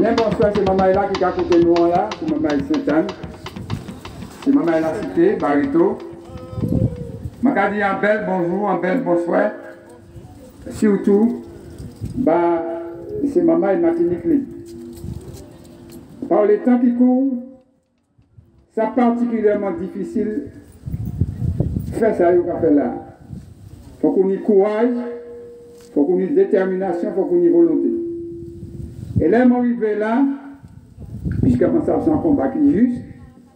Bien bonsoir, c'est maman là qui a côté nous là, c'est maman Sainte-Anne. C'est maman la cité, Barito. Je dis un bel bonjour, un bel bonsoir. Surtout, c'est maman Martinique. Par les temps qui courent, c'est particulièrement difficile de faire ça qu'on fait là. Il faut qu'on ait courage, il faut qu'on ait détermination, il faut qu'on ait volonté. Et là, je suis arrivé là, puisque moi, ça c'est un combat qui est juste,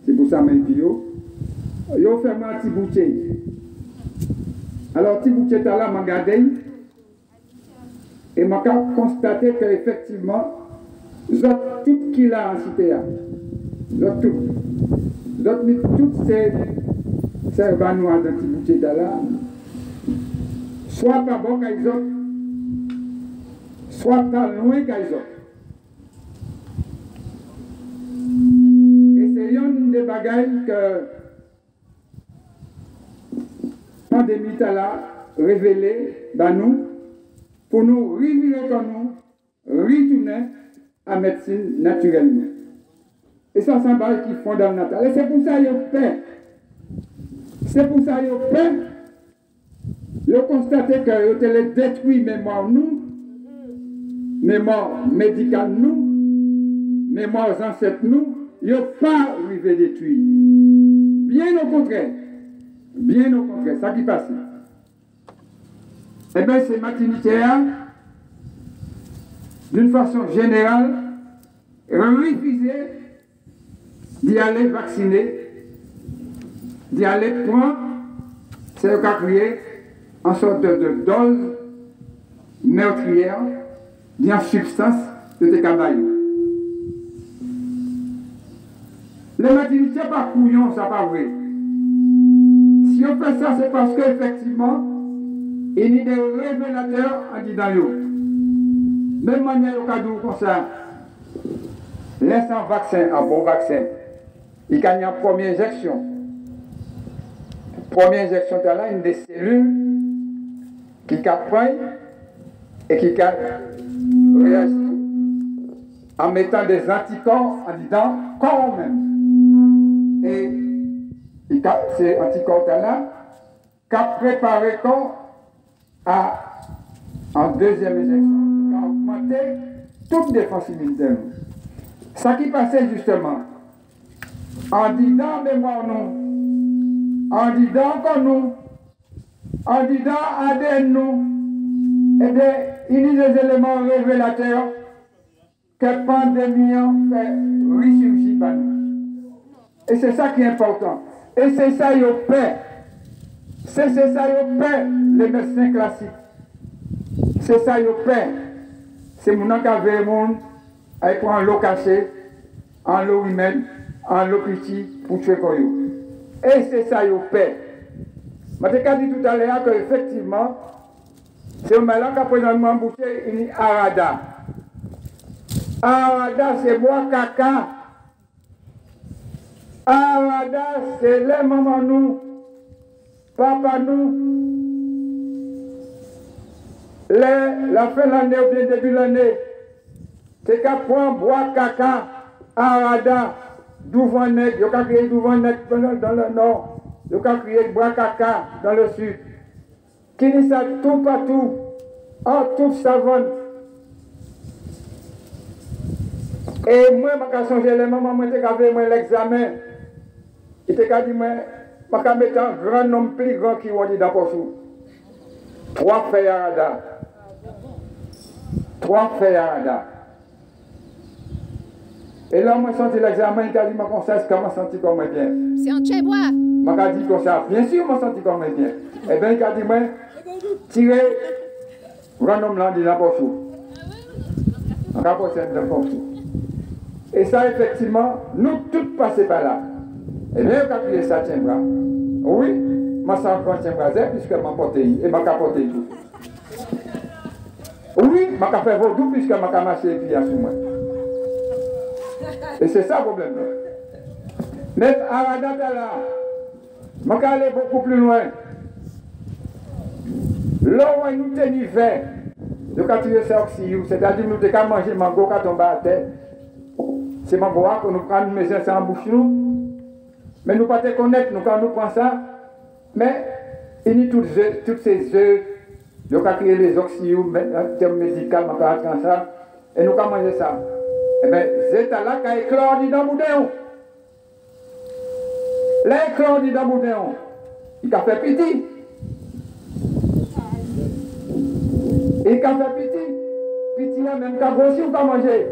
c'est pour ça que je suis je vais faire un petit bouquet. Alors, petit bouquet là, je regardé et je constaté qu'effectivement, tout qui l'a en cité, toutes ces urbanois de petit bouquet là, soit pas bon qu'ils ont, soit pas loin qu'ils ont. Et c'est une des bagailles que la pandémie a révélé dans nous pour nous revirer comme nous, retourner à la médecine naturellement. Et ça, c'est un bagage qui est fondamental. Et c'est pour ça qu'il y a paix. C'est pour ça qu'il y a paix. Ils ont constaté que les détruit mémoire nous, mémoire médicale nous, mémoire ancêtres nous, ils n'ont pas arrivé détruire. Bien au contraire. Bien au contraire. Ça qui passe. Eh bien, ces Martiniquais, d'une façon générale, refusé d'y aller vacciner, d'y aller prendre, c'est le cas créé en sorte de dose meurtrière d'une substance de tes cabayos. Les Martiniquais sont pas couillons, ça pas vrai. Si on fait ça, c'est parce qu'effectivement, il y a des révélateurs en disant yo. Même manière au cas comme ça, laisse un vaccin, un bon vaccin. Il gagne une première injection. Première injection, tu as là une des cellules qui captent et qui réagit en mettant des anticorps en disant corps même. Et ces anticorps-là qui préparent le corps en deuxième injection, qui a augmenté toute défense immunitaire. Ça qui passait justement, en disant mémoire nous, en disant encore nous, en disant ADN nous, et bien, il y a des éléments révélateurs que la pandémie fait ressurgir par nous. Et c'est ça qui est important. Et c'est ça qui est paix. C'est ça qui est paix, les médecins classiques. C'est ça qui est paix. C'est mon encadré monde avec un l'eau cachée, en l'eau humaine, en l'eau petit pour tuer quoi. Et c'est ça qui est paix. Je t'ai dit tout à l'heure qu'effectivement, c'est un malin qui a présentement bouché une arada. Arada, c'est bois caca. Arada, c'est les mamans nous, papa nous. La fin de l'année ou bien début de l'année, c'est qu'à prendre bois caca, arada, douvanek, il y a créé douvanek dans le nord, il y a créé bois caca dans le sud. Qui dit ça tout partout, en toute savane. Et moi, je me suis les mamans, je suis l'examen. Il te dit, je vais mettre un grand nombre plus grand qui vont dire dans le sous. 3 feuilles à radar. 3 feuilles à radar. Et là, moi, je senti l'examen, il a dit, je me senti comme bien. C'est un tchébois. Je dit comme ça. Bien sûr, je me senti comme bien. Et bien, il a dit, moi, tirer, grand nombre là, dit dans le sous. Je vais dans le sous. Et ça, effectivement, nous tous passons par là. Et bien, on a crié ça, tiens, bras. Oui, je suis encore tiens, bras, puisque je m'ai porté et je m'ai porté tout. Oui, je m'ai fait vaudou, puisque je m'ai marché et puis sur moi. Et c'est ça le problème. Mais à la date là, je vais aller beaucoup plus loin. Là où nous tenons vert, nous avons tiré ça oxy, c'est-à-dire nous avons mangé mango quand on bat à terre. c'est ma voix que nous prenons, mais c'est en bouche nous. Mais nous ne pas te connaître, nous quand nous prenons ça. Mais il y a toutes ces œufs, nous avons créé les oxyos, en termes médicaux, on va faire ça. Et nous avons mangé ça. Eh bien, c'est là qu'il y a éclore dans le boudin. L'éclore dans le boudin, il a fait petit. Il a fait petit. Petit là, même quand grossi, on va manger.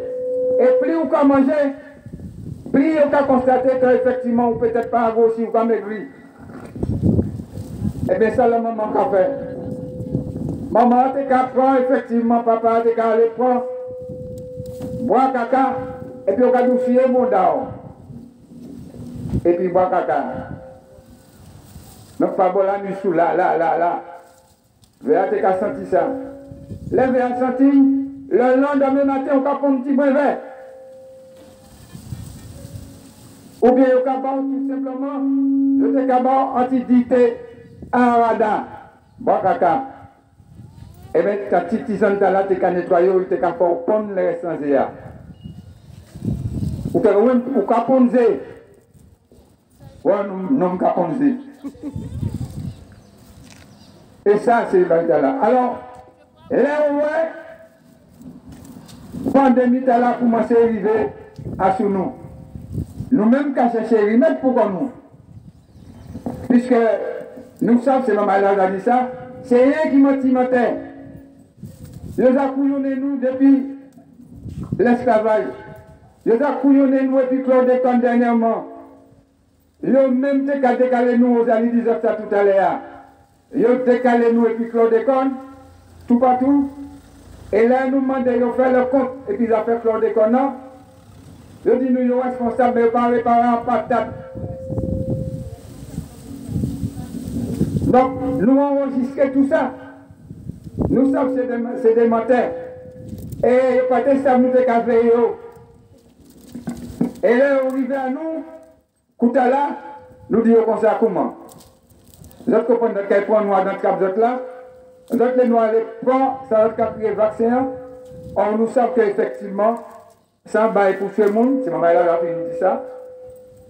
Et plus on va manger, plus on va constater qu'effectivement, on peut-être pas grossi, on va maigrir. Eh bien, ça, la maman a fait. Maman a été prendre, effectivement, papa a été aller prendre, boire caca, et puis on a doucier mon dao. Et puis boire caca. Donc, pas bon la nuit sous là. Véa te ka senti ça. Les véa senti, le lendemain matin, on a prendre un petit brevet. Ou bien, on a tout simplement, je te cabot antidité arada, boire caca. Eh bien, ta petite tisane là, tu as nettoyé, tu as prendre les restants. Ou tu as ponzé. Ouais, non, tu as ponzé. Et ça, c'est le là. Alors, là, ouais, pandémie là commence à arriver à sous nous. Nous-mêmes, quand cherchons remède pour nous. Puisque nous savons, c'est ma malade a dit ça, c'est rien qui m'a dit. Ils ont couillonné nous depuis l'esclavage. Ils ont couillonné nous depuis chlordécone dernièrement. Ils ont même décalé nous aux années 19 tout à l'heure. Ils ont décalé nous depuis chlordécone, tout partout. Et là, nous demandons de faire le compte. Et puis ils ont fait chlordécone. Ils ont dit nous sommes responsables, mais ils ne pas réparer en patate. Donc, nous enregistrons tout ça. Nous sommes c'est des menteurs. Et peut-être ça nous décavez. Et là, on arrive à nous, Kouta là, nous disons comme ça comment. Nous comprenons quel point noir dans le cap de là. Nous les noirs les prend, ça va capter le vaccin. Or, nous savons qu'effectivement, sans bail pour tuer le monde, c'est ma mère là qui nous dit ça,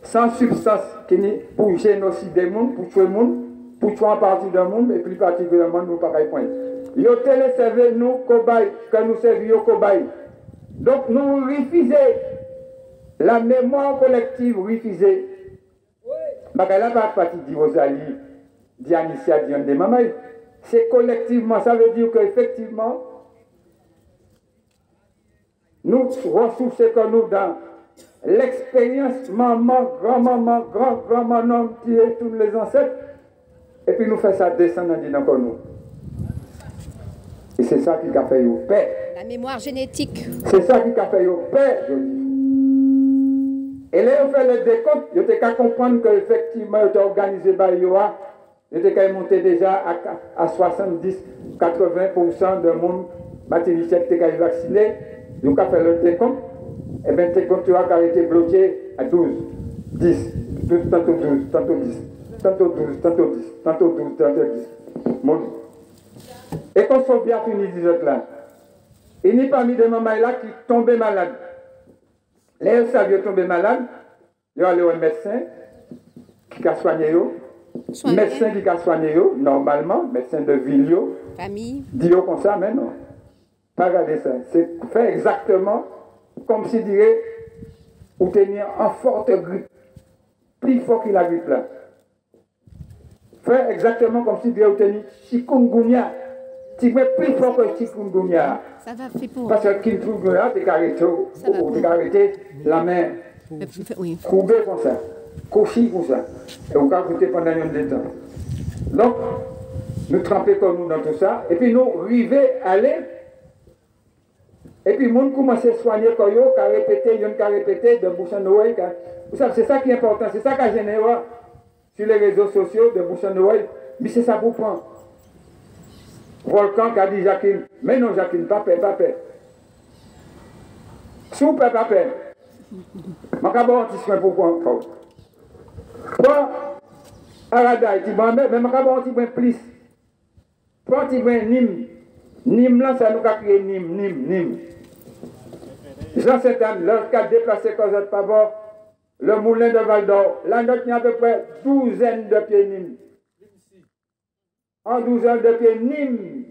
sans substance qui est pour génocider le monde, pour tuer le monde, pour tuer en partie du monde, et plus particulièrement, nous ne pouvons pas répondre. Ils ont téléservé nous, cobayes, que nous servions cobayes. Donc nous refusons la mémoire collective refusée. Mais elle n'a pas partie de Rosalie, d'Anicia, de Maman. C'est collectivement, ça veut dire qu'effectivement, nous ressourçons que nous dans l'expérience maman, grand-maman, grand-grand-maman, qui est tous les ancêtres, et puis nous faisons ça descendre dans nous. Et c'est ça qui a fait au père. La mémoire génétique. C'est ça qui a fait au père, je dis. Et là, on fait le décompte, je t'ai qu'à comprendre qu'effectivement, on a organisé par Yoa, je t'ai qu'à monter déjà à 70-80% de monde, matériel qui est vacciné, on a fait le décompte, et bien, le décompte a été bloqué à 12, 10, tantôt 12, tantôt 10, tantôt 12, tantôt 10, tantôt 12, tantôt 10. Mon. Et quand on bien fini, disait là, il n'y a pas mis de mamans là qui tombaient malades. Là, ils savent tomber malade, ils allaient au médecin qui a soigné eux. Médecin qui a soigné eux, normalement, médecin de ville, famille. Dit comme ça, mais non. Pas regarder ça. C'est faire exactement comme si dirait ou tenir en forte grippe, plus fort que la grippe là. Faire exactement comme si dirait ou tenir chikungunya. Tu mets plus fort que chikungunya. Ça va faire pour. Parce que chikungunya, tu as arrêté la main. Oui. Courbé comme ça. Couché comme ça. Et on a goûté pendant un temps. Donc, nous tremper comme nous dans tout ça. Et puis nous arriver à aller. Et puis, le monde commence à soigner quand il y a répété, de bouche en oreille. Vous savez, c'est ça qui est important. C'est ça qui a généré sur les réseaux sociaux de bouche en oreille. Mais c'est ça pour prendre. Volcan qui a dit Jacqueline. Mais non, Jacqueline, pas peur, pas peur. Soupe, pas peur. Je vais vous un petit soin pour prendre. Bon, Arada, il dit, mais je vais vous un petit soin plus. Prends un petit soin Nîmes. Nîmes là, ça nous a créé Nîmes. Jean Saint-Anne, lorsqu'il a déplacé Cosette Pavot, le moulin de Val d'Or, la note il y a à peu près 12 de pieds Nîmes. En 12 de pieds Nîmes.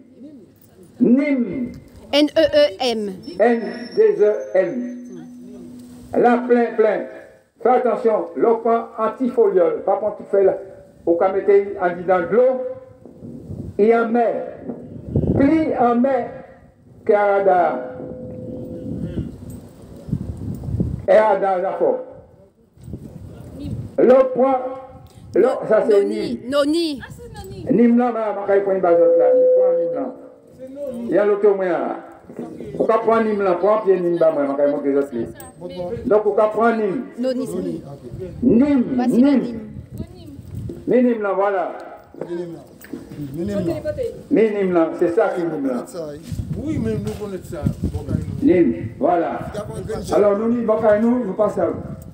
Nîmes. N-E-E-M. N-D-E-M. Là, plein. Fais attention, l'eau prend antifoliole. Pas quand tu fais là, au cas mettre en dedans de l'eau, et en mer. Pli en mer, Canada. Et à dans la forme. L'eau prend, ça c'est Nîmes. Noni. Nîmes là, je vais prendre une bazote là. Nîmes là. Il y a l'autre moyen. Pour qu'on prenne Nîmes là, prends pied Nîmes là, je vais montrer les autres. Donc pour qu'on prenne Nîmes. Noni. Nîmes. Nîmes là, voilà. Nîmes là, c'est ça qui est Nîmes là. Oui, mais nous connaissons ça. Nîmes, voilà. Alors nous passons.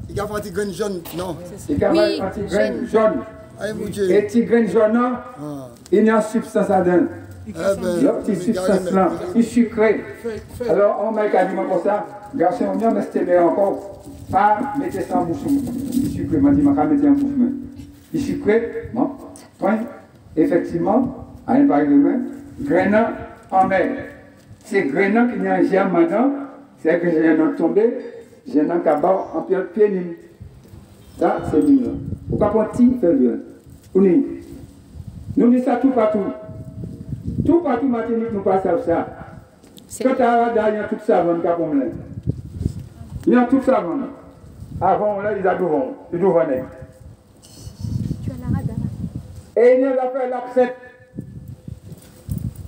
Il y a un petit grain jaune, non? Il y a un petit grain jaune. Et petit grain jaune, il y a une substance dedans. La petite substance là, il est sucré. Alors on m'a dit comme ça, garçon, on a mis encore. Pas mettez ça en bouche. Il est sucré, m'a dit, je vais mettre en bouche. Il est sucré, bon. Effectivement, à un pareil de main, grain en mer. C'est grain qui n'y a un germe maintenant, c'est que j'ai un tombé, j'ai un cabas en pied Nîmes. Ça, c'est Nîmes. Pourquoi pas petit, fait bien. Nous disons ça tout partout. Tout partout, Martinique, nous passons ça. Quand tu as il y a tout ça, il y a tout ça. Avant, là, ils adorent. Ils doivent venir. Et il y a l'affaire l'absent.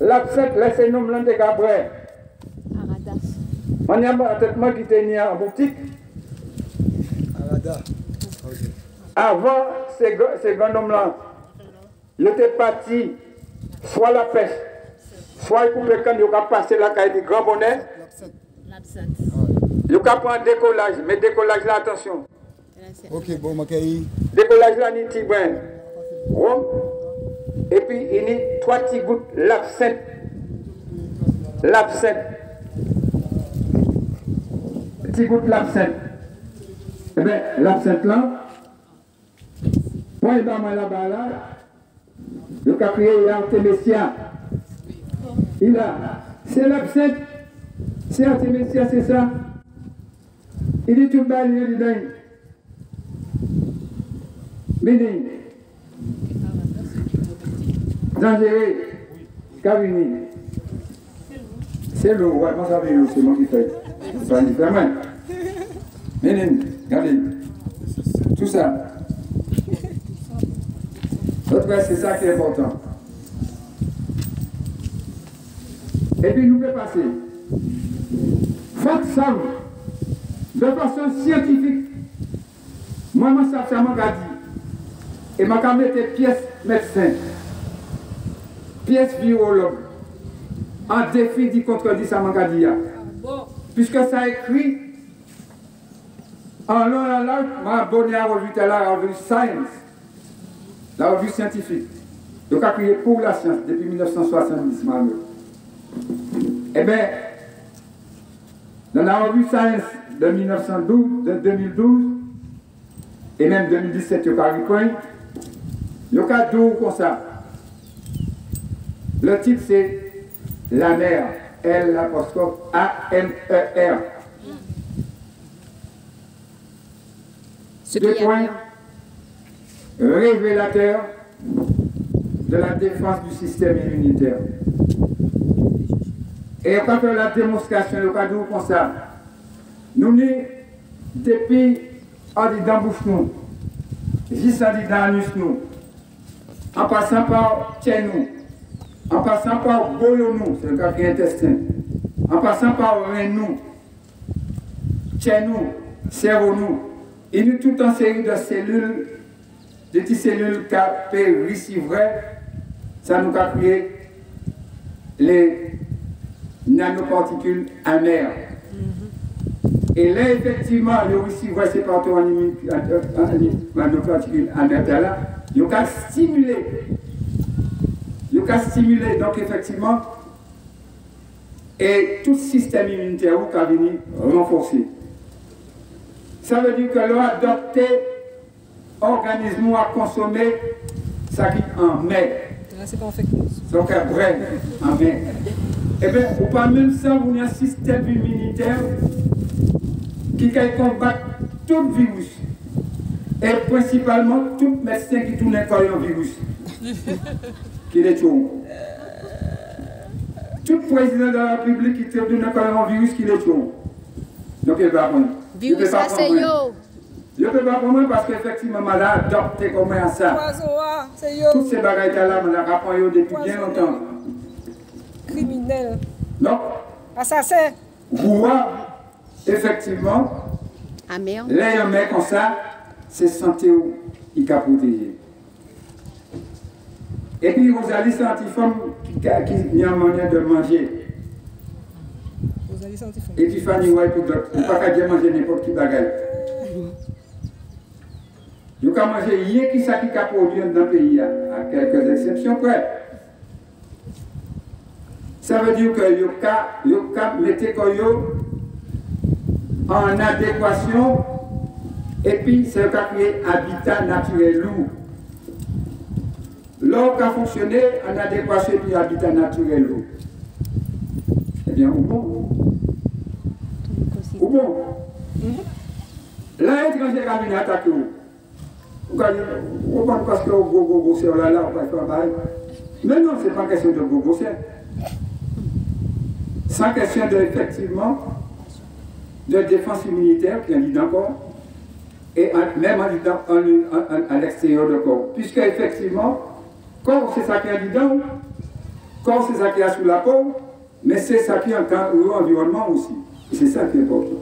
L'absent, laissez-nous me de Gabriel. On y a peut-être qui était en boutique. Avant, ces grands hommes-là, ils étaient partis, soit la pêche, soit ils coupaient quand ils ont passé la caille du grand bonnet. Ils ont pris un décollage, mais décollage là, attention. Ok, bon, ma caille. Décollage là, ni petit brin. Et puis il y a 3 petits gouttes l'absinthe. Petit goutte l'absinthe. Eh bien, l'absinthe là, moi, il va là-bas là, le caprier Artémisia. Il a, c'est l'absinthe, c'est Artémisia, c'est ça. Il dit tout le bas, il est dedans. Béni. Dangereux. Cavini. C'est l'eau, ouais, moi ça veut c'est moi qui fais. C'est pas différent. Béni, regardez. Tout ça. L'autre, c'est ça qui est important. Et puis nous pouvons passer. Faites ça de façon scientifique. Moi, ça m'a dit. Et m'a mettre pièce médecin, pièce virologue, en défi du contredit ça m'a dit. Puisque ça écrit, en long en large, m'a abonné à la revue Science, la revue scientifique. Donc, a crié pour la science depuis 1970, Eh bien, dans la revue Science de 1912, de 2012, et même 2017, il y a il y a deux comme ça. Le titre c'est La mer, L'-A-M-E-R. Deux points révélateurs de la défense du système immunitaire. Et quand on fait la démonstration, le cas d'où comme ça, nous depuis on dit dans bouche nous, juste on dit dans l'anus nous, en passant par tien nous, en passant par bolo nous, c'est le cas qui est intestin, en passant par rein nous, tien nous, cerveau nous, il y a toute une série de cellules, de petites cellules qui ont ça nous a créé les nanoparticules amères. Et là, effectivement, le receveur, c'est partout en nanoparticules amères là, il y a stimuler. Donc, effectivement, et tout système immunitaire qui a venu renforcer. Ça veut dire que l'adopter organisme à consommer ça qui en met. C'est pas en fait cause. Donc après, en met. Eh bien, ou pas même ça, vous avez un système immunitaire qui peut combattre tout virus. Et principalement tout médecin qui tourne un virus. Qui les tue. Tout président de la République qui tourne un virus qui les tue. Donc il va prendre. Virus ça c'est yo. Je ne peux pas comprendre parce qu'effectivement, je l'ai adopté comme ça. Toutes ces bagailles-là, je l'ai appris depuis bien longtemps. Criminel. Donc, assassin. Vous, effectivement, les hommes comme ça, c'est santé qui a protégé. Et puis, vous allez sentir femme qui a une manière de manger. Et puis, Fanny, vous ne pouvez pas manger n'importe qui bagaille. Vous pouvez manger rien qui ça qui a produit dans le pays, à quelques exceptions près. Ça veut dire que vous pouvez mettre en adéquation et puis c'est créer un habitat naturel lourd. L'eau qui a fonctionné en adéquation et puis habitat naturel lourd. Eh bien, où bon? Où bon? Là, l'étranger a venu attaquer vous. Vous pensez parce que vous c'est là, on va faire pareil. Mais non, ce n'est pas question de gogo, c'est question de, effectivement, de défense immunitaire qui est dit encore, et même à l'extérieur du corps. Puisque, effectivement, corps c'est ça qui est dedans, corps c'est ça qui est sous la peau, mais c'est ça qui est dans l'environnement aussi. C'est ça qui est important.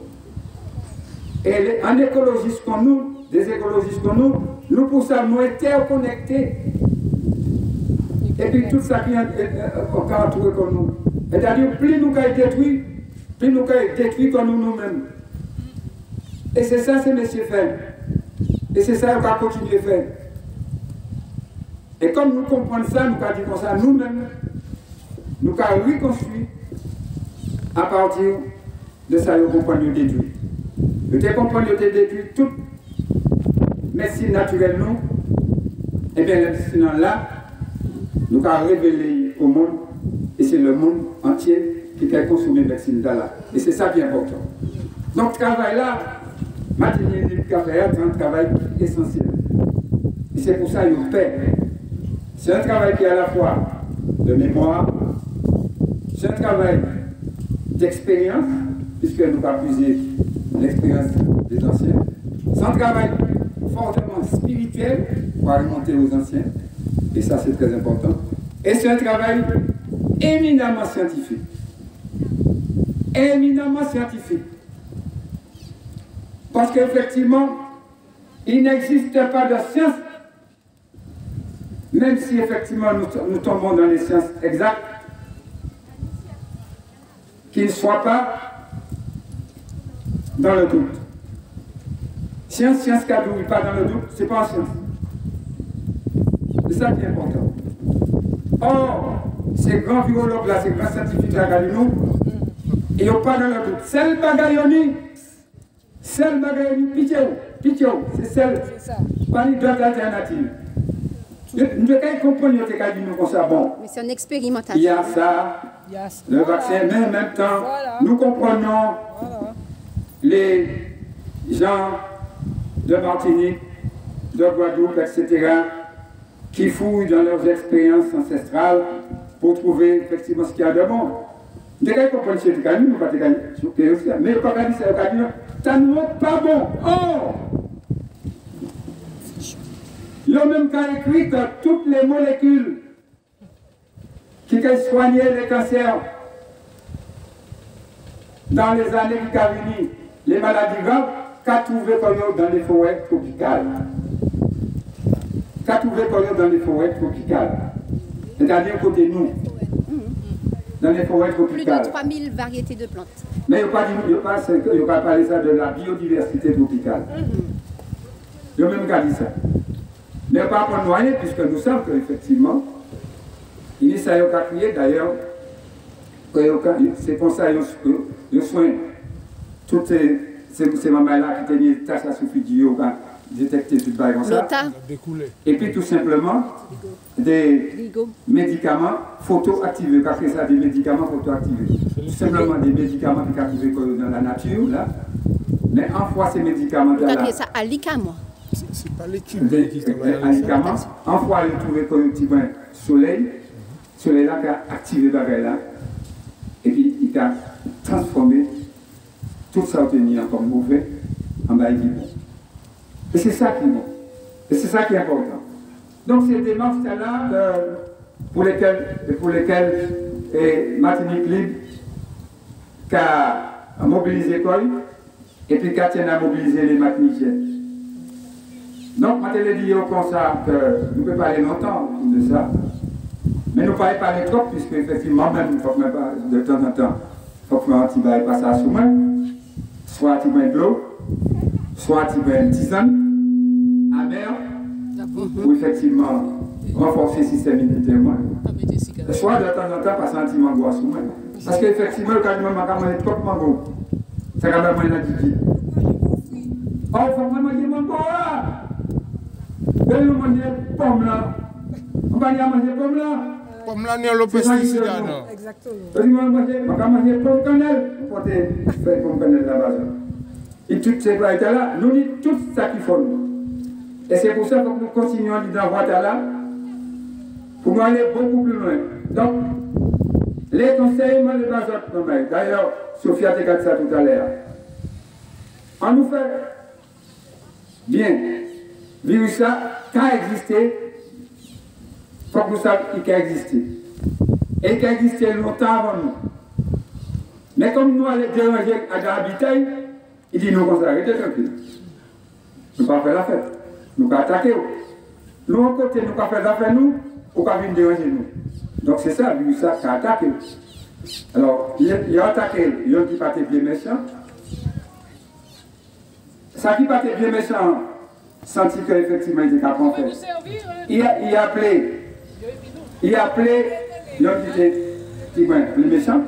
Et en écologiste comme nous, des écologistes comme nous pour ça, nous interconnectés. Et puis tout ça qui est entouré comme nous. C'est-à-dire, plus nous sommes détruits, plus nous sommes détruits comme nous-mêmes. Et c'est ça, c'est monsieur fait. Et c'est ça qu'on va continuer à faire. Et comme nous comprenons ça, nous allons dire comme ça, nous-mêmes, nous allons reconstruire à partir de ça, nous comprenons nous détruire. Nous comprenons nous détruire toute médecine naturelle, nous. Et bien, la médecine là, nous allons révéler au monde, et c'est le monde entier qui va consommer la médecine là. Et c'est ça qui est important. Donc, ce travail-là, maintenant, c'est un travail essentiel. Et c'est pour ça qu'il y a une paix. C'est un travail qui est à la fois de mémoire, c'est un travail d'expérience, puisque nous avons puisé l'expérience des anciens. C'est un travail fortement spirituel pour remonter aux anciens, et ça c'est très important. Et c'est un travail éminemment scientifique. Éminemment scientifique. Parce qu'effectivement, il n'existe pas de science, même si effectivement nous tombons dans les sciences exactes, qui ne soient pas dans le doute. Science cadouille, pas dans le doute, c'est pas en science. C'est ça qui est important. Or, ces grands virologues-là, ces grands scientifiques-là, ils n'ont pas dans le doute. Celle bagailloni, pitié, c'est celle, pas une d'autres alternatives. Nous devons comprendre que nous comme ça, bon. Mais c'est une expérimentation. Il y a ça, le vaccin, mais en même temps, nous comprenons les gens de Martinique, de Guadeloupe, etc., qui fouillent dans leurs expériences ancestrales pour trouver effectivement ce qu'il y a de bon. Nous devons comprendre que c'est gagné, nous ne pouvons pas gagner, mais le pas gagner, c'est gagné, ça ne montre pas bon. Oh! Il a même écrit que toutes les molécules qui ont soigné les cancers dans les années qui ont venu, les maladies graves, qu'a trouvé dans les forêts tropicales. C'est-à-dire côté nous, dans les forêts tropicales. Plus de 3000 variétés de plantes. Mais il n'y a pas parlé ça de la biodiversité tropicale. Il a même qu'à dire ça. Mais pas pour nous puisque nous savons qu'effectivement, il s'agit de créer d'ailleurs C'est comme ça que soigne toutes ces mamans-là qui tenaient tâches à souffrir détecter tout le bail comme ça. Et puis tout simplement, des médicaments photoactivés, parce que ça des médicaments photoactivés. Tout simplement des médicaments qui sont activés dans la nature, là. Mais en fois ces médicaments-là. Vous ça à l'ICAMO. C'est pas l'étude qui sont là. En fois, ils trouvent que le petit point soleil là qui a activé le bagage là. Et puis il a transformé tout ça obtenu comme mauvais en bail qui bon. Et c'est ça qui est bon. Et c'est ça qui est important. Donc ces démarches-là pour lesquelles Martinique Libre a mobilisé l'école et puis qui a mobilisé les Martiniquais. Donc, je vais dire comme ça que nous pouvons parler longtemps de ça, mais nous ne pouvons pas parler trop, puisque effectivement, même de temps en temps, il faut que un petit bail passe à sous moi, soit un petit bain de l'eau, soit un petit bain de tisane, amère, ou effectivement renforcer le système immunitaire, soit de temps en temps passer un petit mango à sous moi. Parce qu'effectivement, le cas du moment, quand on est trop mango, ça va vraiment être difficile. Oh, il faut vraiment manger mango là! Nous manger pomme là. On va dire manger pomme là. Pomme là, n'est le pesticide non. Exactement. On va manger pomme cannelle. On va faire pomme cannelle là-bas. Et toutes ces variétés là, nous disons tout ça qu'il faut. Et c'est pour ça que nous continuons dans la voie là pour nous aller beaucoup plus loin. Donc, les conseils, moi, les bases, d'ailleurs, Sophia t'a dit ça tout à l'heure. On nous fait bien. Virus ça, quand existé, il faut que nous sachions qu'il a existé. Et qu'il a existé longtemps avant nous. Mais comme nous allons déranger à l'habitat, il dit nous qu'on s'arrête tranquille. Nous ne pouvons pas faire la fête. Nous ne pouvons pas attaquer. Nous, à côté, nous ne pouvons pas faire la fête, nous, ou pas venir déranger nous. Donc c'est ça, le virus ça, qui a attaqué. Alors, il a attaqué, il a dit pas tes bien méchant. Ça qui pas tes bien méchant. Senti qu'effectivement il était capable de faire. Il a appelé l'homme qui était plus méchant.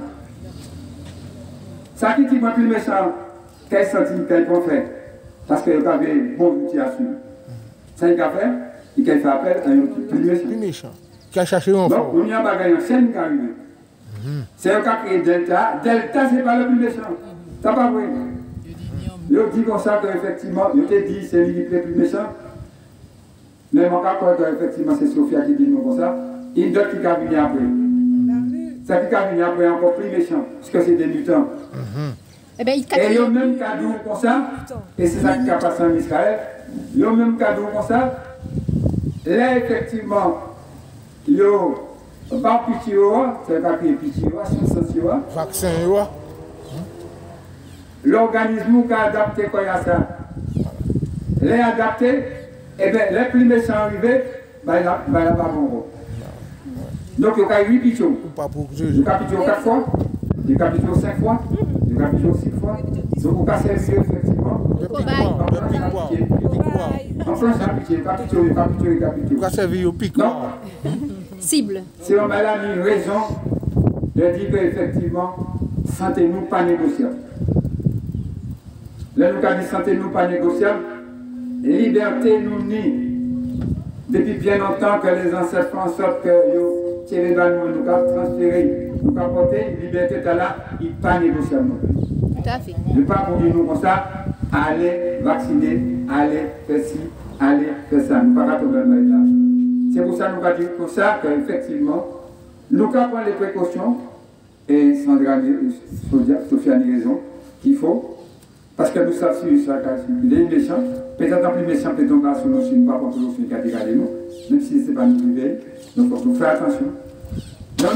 Ça qui était plus méchant, qu'elle senti qu'elle peut faire. Parce qu'il avait un bon outil à suivre. Ça il a fait, il a fait appel à un outil plus méchant. Qui a cherché un donc, on y a un bagage en chaîne qui arrive. C'est un cas qui est Delta. Delta, c'est pas le plus méchant. Ça pas vrai. Je dis comme ça qu'effectivement, je t'ai dit c'est lui qui est plus méchant. Mais mon cas, effectivement, c'est Sophia qui dit nous comme ça. Il y a d'autres qui ont venu après. Ça qui a venu après encore plus méchant, parce que c'est des mutants. Et il y a même cadeau comme ça, et c'est ça qui a passé en Israël. Il y a même cadeau comme ça. Là, effectivement, il y a pas pitié, c'est pas pitié, c'est sensé. Vaccin, l'organisme qui a adapté quoi à ça. Les adaptés, et bien les plus méchants arrivés, ben il n'a pas bon rôle. Donc il y a 8 pichons. Il y a 4 fois, il y a 5 fois, il y a 6 fois. Donc on passe effectivement. En France, il y a pitié. On va servir au pic. Cible. Si on a une raison de dire qu'effectivement, santé nous pas négociable. Là, nous avons dit santé nous pas négociable. Liberté nous nie. Depuis bien longtemps que les ancêtres font en sorte que nous avons transféré, nous avons porté, liberté est là, il n'est pas négociable. Tout à fait. Je ne pas pour dire nous comme ça, allez vacciner, allez faire ci, allez faire ça. Nous ne pas tomber là. C'est pour ça que nous avons dit comme ça qu'effectivement, nous avons prendre les précautions, et Sandra, Sophia a raison, qu'il faut. Parce que nous savons si ça a circulé, méchant, peut-être plus méchant, peut-être pas sur nos films, pas contre nos films qui a dégradé nous, même si ce n'est pas nous privé, donc il faut nous faire attention. Donc,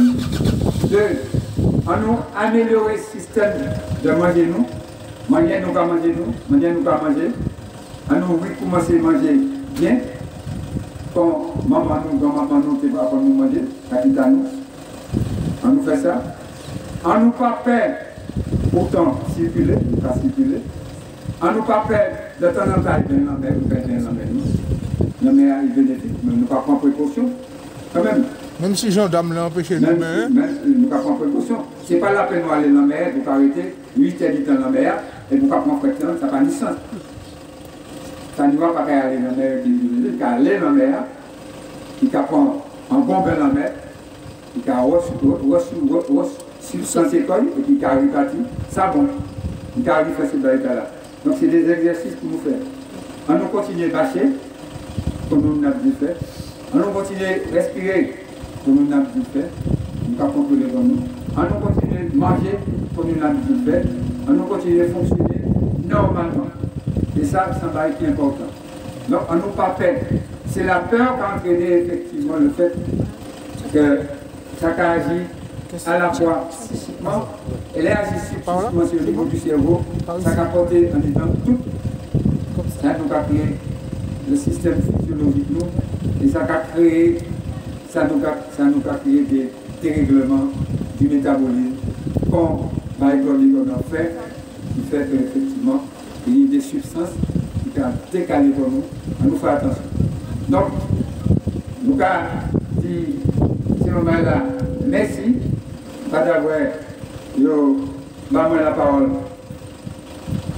on nous améliorer le système de manger nous, manger nous pas manger nous, manger nous pas manger, on nous commencer à manger bien, comme maman nous, c'est pas pour nous manger, à nous, on nous fait ça, on nous pas peur. Pourtant, circuler, pas circuler. On nous pas peur de temps en temps, il mais il bénéfique, mais nous ne pas prendre précaution. Quand même. Même si gendarme l'a empêché de nous, nous ne pas prendre précaution. ce n'est pas la peine d'aller dans la mer, vous arrêter 8 heures du temps dans la mer, et vous ne pouvez pas prendre ça n'a pas de sens. Ça ne va pas aller dans la mer, il va aller dans la mer, il va prendre un bon bain dans la mer, il va reçu substance école, et puis il va repartir, ça bon, il va arriver à ce là. Donc c'est des exercices pour nous faire. On nous continue à bâcher, comme nous l'avons dit faire. On nous continue à respirer, comme nous l'avons dit faire. Nous avons contrôler comme nous. On nous continue à manger, comme nous l'avons dit faire. On nous continue à fonctionner normalement. Et ça, ça va être important. Donc, on nous pas peur. C'est la peur qui a entraîné effectivement le fait que ça agit à la fois psychiquement, elle agit psychiquement sur le niveau du cerveau, ça a apporté en étant tout. Ça nous a créé le système physiologique nous, et ça nous a créé des dérèglements du métabolisme, comme par exemple qu'on a fait, qui fait qu'effectivement, il y a des substances qui ont décalé pour nous, on nous fait attention. Donc, nous avons dit, ce moment-là, merci, pas d'avoir, yo, la parole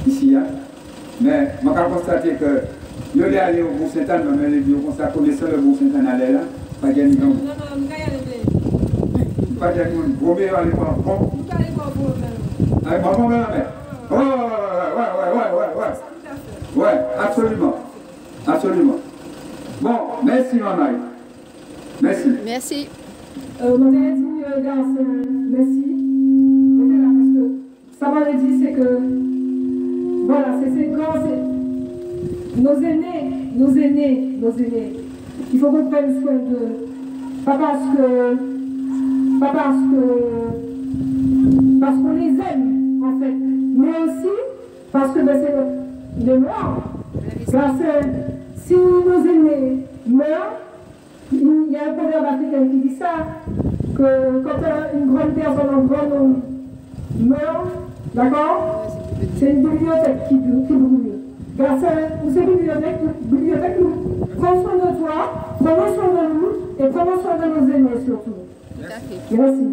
ici, hein. Mais je peux constater que je suis allé au Bourg Saint-Anne, mais les vieux connaissaient le Bourg Saint-Anne allait là, pas de non. Pas de nous, vous pouvez aller voir bon. Allez, bon, la mer. Ouais, absolument. Absolument. Bon, merci, maman. Merci. Merci. Mon dit, garçon, merci. Parce que ça m'a dit, c'est que, voilà, c'est quand nos aînés, il faut qu'on prenne soin d'eux. Pas parce qu'on les aime, en fait, mais aussi parce que ben, c'est le mort. Parce que si nos aînés meurent, il y a un proverbe africain qui dit ça, que quand une grande personne, un grand homme meurt, d'accord, c'est une bibliothèque qui brûle. Grâce à cette bibliothèque, nous prenons soin de toi, prenons soin de nous et prenons soin de nos aînés surtout. Merci.